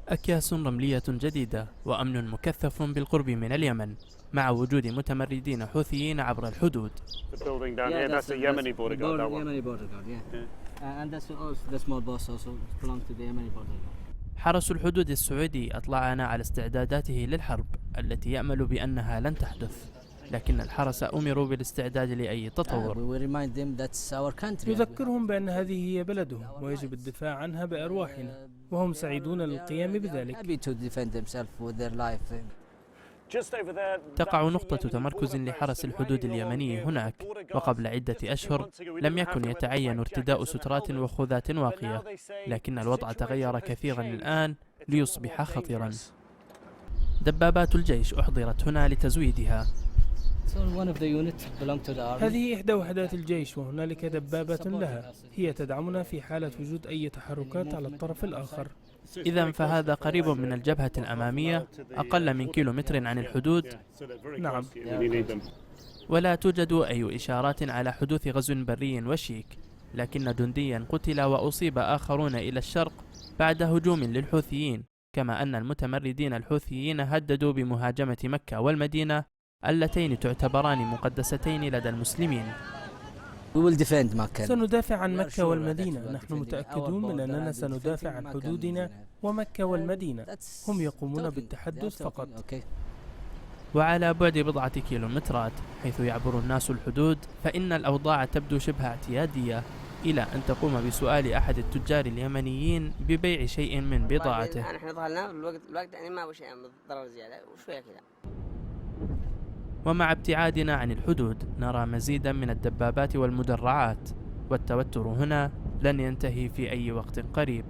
أكياس رملية جديدة وأمن مكثف بالقرب من اليمن مع وجود متمردين حوثيين عبر الحدود. The building down here, that's the Yemeni border guard, that one. Yemeni border guard, yeah. And that's also the small boss also belong to the Yemeni border guard. حرس الحدود السعودي أطلعنا على استعداداته للحرب التي يأمل بأنها لن تحدث، لكن الحرس أمروا بالاستعداد لأي تطور. We remind them that's our country. يذكرهم بأن هذه هي بلدهم ويجب الدفاع عنها بأرواحنا، وهم سعيدون للقيام بذلك. Happy to defend themselves with their life. Just over there, تقع نقطة تمركز لحرس الحدود اليمني هناك، وقبل عدة أشهر لم يكن يتعين ارتداء سترات وخوذات واقية، لكن الوضع تغير كثيرا الآن ليصبح خطرا. دبابات الجيش أحضرت هنا لتزويدها. هذه إحدى وحدات الجيش وهنالك دبابة لها، هي تدعمنا في حالة وجود أي تحركات على الطرف الآخر. إذن فهذا قريب من الجبهة الأمامية، أقل من كيلومتر عن الحدود. نعم. ولا توجد أي إشارات على حدوث غزو بري وشيك، لكن جنديا قتل وأصيب آخرون إلى الشرق بعد هجوم للحوثيين، كما أن المتمردين الحوثيين هددوا بمهاجمة مكة والمدينة اللتين تعتبران مقدستين لدى المسلمين. سندافع عن مكة والمدينة، نحن متأكدون من أننا سندافع عن حدودنا ومكة والمدينة، هم يقومون بالتحدث فقط. وعلى بعد بضعة كيلومترات حيث يعبر الناس الحدود فإن الأوضاع تبدو شبه اعتيادية، إلى أن تقوم بسؤال أحد التجار اليمنيين ببيع شيء من بضاعته. نحن ظهرنا الوقت يعني ما هو شيء ضرر زيادة وشوية كذا. ومع ابتعادنا عن الحدود نرى مزيدا من الدبابات والمدرعات، والتوتر هنا لن ينتهي في أي وقت قريب.